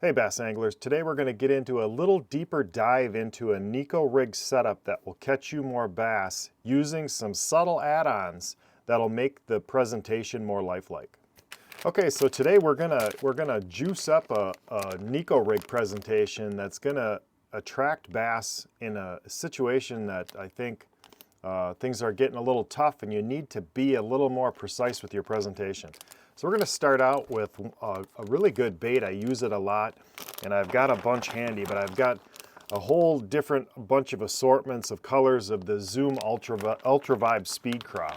Hey bass anglers, today we're going to get into a little deeper dive into a Neko rig setup that will catch you more bass using some subtle add-ons that'll make the presentation more lifelike. Okay, so today we're gonna juice up a Neko rig presentation that's gonna attract bass in a situation that I think things are getting a little tough and you need to be a little more precise with your presentation. So we're going to start out with a really good bait. I use it a lot, and I've got a bunch handy, but I've got a whole different bunch of assortments of colors of the Zoom Ultravibe Speed Craw.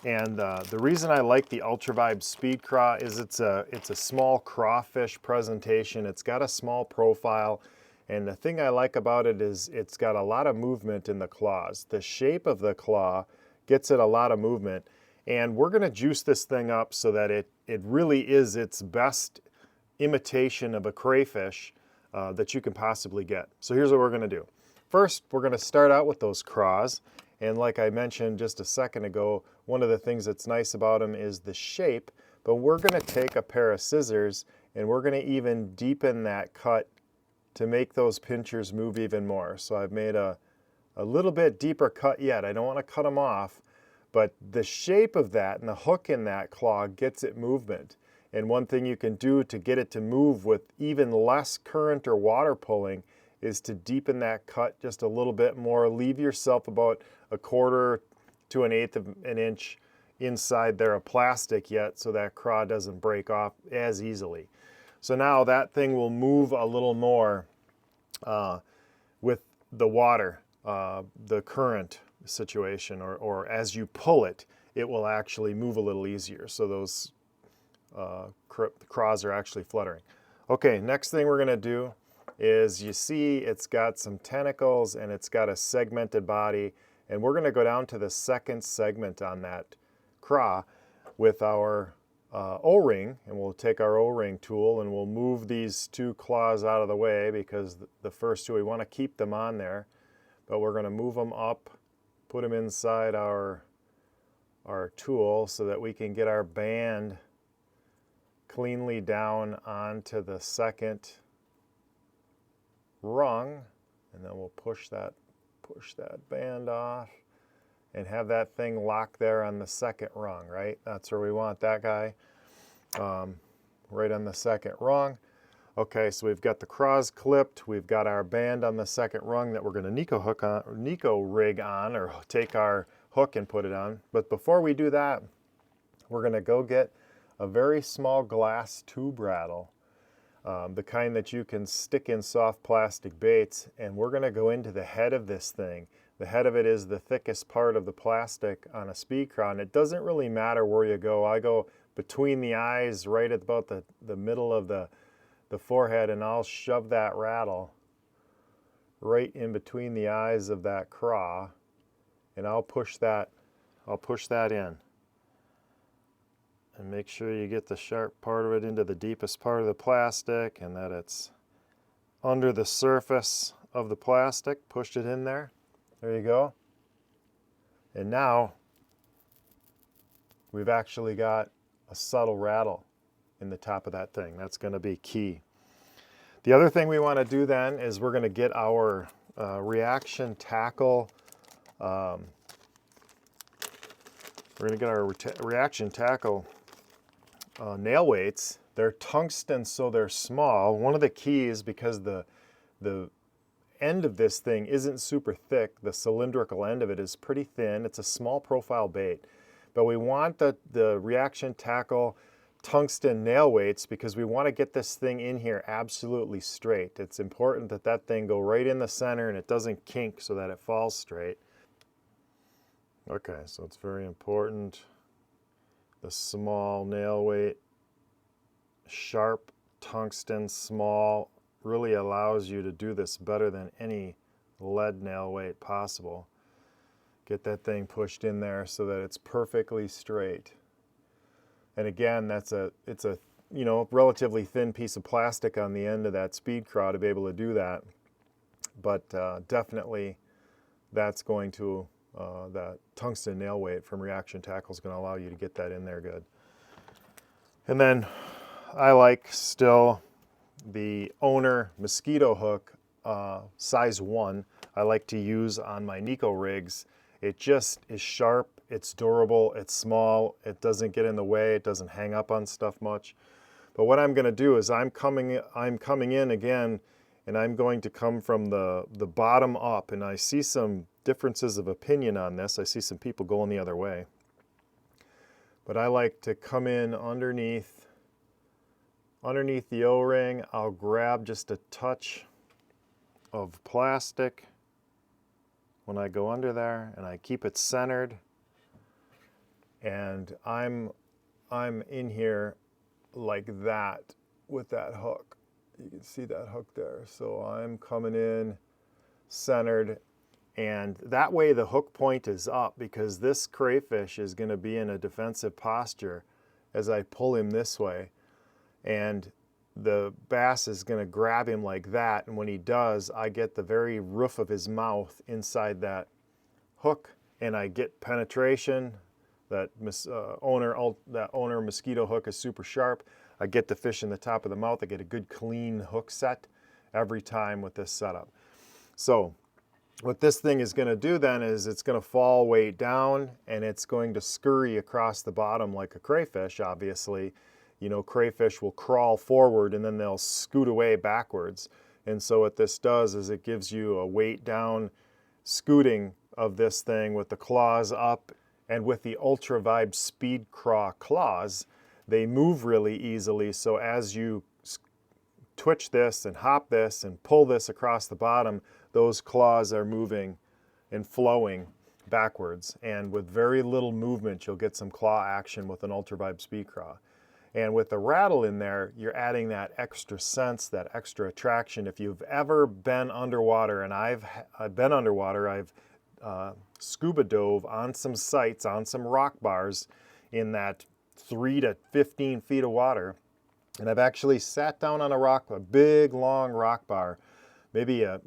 And the reason I like the Ultravibe Speed Craw is it's a small crawfish presentation. It's got a small profile, and the thing I like about it is it's got a lot of movement in the claws. The shape of the claw gets it a lot of movement. And we're going to juice this thing up so that it really is its best imitation of a crayfish that you can possibly get. So here's what we're going to do. First, we're going to start out with those craws. And like I mentioned just a second ago, one of the things that's nice about them is the shape. But we're going to take a pair of scissors and we're going to even deepen that cut to make those pinchers move even more. So I've made a little bit deeper cut yet. I don't want to cut them off. But the shape of that and the hook in that claw gets it movement. And one thing you can do to get it to move with even less current or water pulling is to deepen that cut just a little bit more. Leave yourself about 1/4 to 1/8 of an inch inside there of plastic yet so that craw doesn't break off as easily. So now that thing will move a little more with the water, the current situation, or as you pull it, it will actually move a little easier. So those craws are actually fluttering. Okay, next thing we're going to do is, you see it's got some tentacles and it's got a segmented body, and we're going to go down to the second segment on that craw with our O-ring, and we'll take our O-ring tool and we'll move these two claws out of the way because the first two, we want to keep them on there, but we're going to move them up, put them inside our tool so that we can get our band cleanly down onto the second rung, and then we'll push that band off and have that thing lock there on the second rung, right? That's where we want that guy, right on the second rung. Okay, so we've got the craws clipped, we've got our band on the second rung that we're going to Neko rig on, or take our hook and put it on. But before we do that, we're going to go get a very small glass tube rattle, the kind that you can stick in soft plastic baits, and we're going to go into the head of this thing. The head of it is the thickest part of the plastic on a speed craw, and it doesn't really matter where you go. I go between the eyes, right at about the middle of the forehead, and I'll shove that rattle right in between the eyes of that craw, and I'll push that in. And make sure you get the sharp part of it into the deepest part of the plastic and that it's under the surface of the plastic. Pushed it in there. There you go. And now we've actually got a subtle rattle in the top of that thing. That's going to be key. The other thing we want to do then is we're going to get our reaction tackle. We're going to get our reaction tackle nail weights. They're tungsten, so they're small. One of the keys, because the end of this thing isn't super thick, the cylindrical end of it is pretty thin. It's a small profile bait. But we want the reaction tackle tungsten nail weights because we want to get this thing in here absolutely straight. It's important that that thing go right in the center and it doesn't kink so that it falls straight. Okay, so it's very important. The small nail weight, sharp tungsten, small, really allows you to do this better than any lead nail weight possible. Get that thing pushed in there so that it's perfectly straight. And again, it's a relatively thin piece of plastic on the end of that speed craw to be able to do that. But definitely that's going to, that tungsten nail weight from Reaction Tackle is going to allow you to get that in there good. And then I like still the Owner mosquito hook, size 1, I like to use on my Neko rigs. It just is sharp, it's durable, it's small, it doesn't get in the way, it doesn't hang up on stuff much. But what I'm going to do is I'm coming in again, and I'm going to come from the bottom up, and I see some differences of opinion on this. I see some people going the other way. But I like to come in underneath the O-ring. I'll grab just a touch of plastic when I go under there, and I keep it centered. And I'm in here like that with that hook. You can see that hook there. So I'm coming in centered, and that way the hook point is up, because this crayfish is going to be in a defensive posture as I pull him this way, and the bass is going to grab him like that, and when he does, I get the very roof of his mouth inside that hook, and I get penetration. That owner mosquito hook is super sharp. I get the fish in the top of the mouth. I get a good clean hook set every time with this setup. So what this thing is going to do then is it's going to fall weight down, and it's going to scurry across the bottom like a crayfish, obviously. You know, crayfish will crawl forward and then they'll scoot away backwards. And so what this does is it gives you a weight down scooting of this thing with the claws up. And with the Ultravibe Speed Craw claws, they move really easily. So as you twitch this and hop this and pull this across the bottom, those claws are moving and flowing backwards. And with very little movement, you'll get some claw action with an Ultravibe Speed Craw. And with the rattle in there, you're adding that extra sense, that extra attraction. If you've ever been underwater, and I've been underwater, I've scuba dove on some sites, on some rock bars in that 3 to 15 feet of water. And I've actually sat down on a big, long rock bar, maybe a,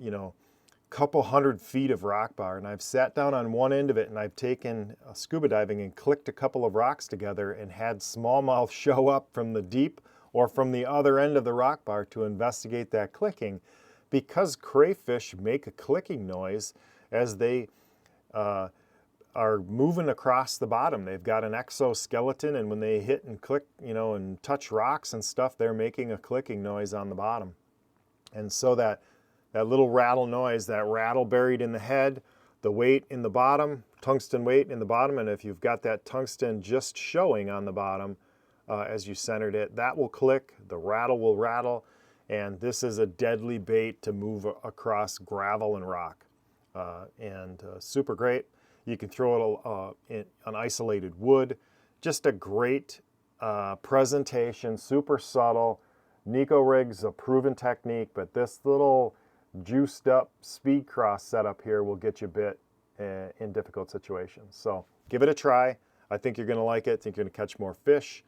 couple 100 feet of rock bar, and I've sat down on one end of it, and I've taken scuba diving and clicked a couple of rocks together and had smallmouth show up from the deep or from the other end of the rock bar to investigate that clicking, because crayfish make a clicking noise as they are moving across the bottom. They've got an exoskeleton, and when they hit and click, and touch rocks and stuff, they're making a clicking noise on the bottom. And so that little rattle noise, that rattle buried in the head, the weight in the bottom, tungsten weight in the bottom, and if you've got that tungsten just showing on the bottom as you centered it, that will click, the rattle will rattle, and this is a deadly bait to move across gravel and rock. Super great. You can throw it on isolated wood. Just a great presentation, super subtle. Neko rig's a proven technique, but this little juiced up Speed Craw setup here will get you bit in difficult situations. So give it a try. I think you're going to like it. I think you're going to catch more fish.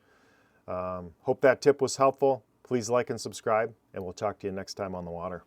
Hope that tip was helpful. Please like and subscribe, and we'll talk to you next time on the water.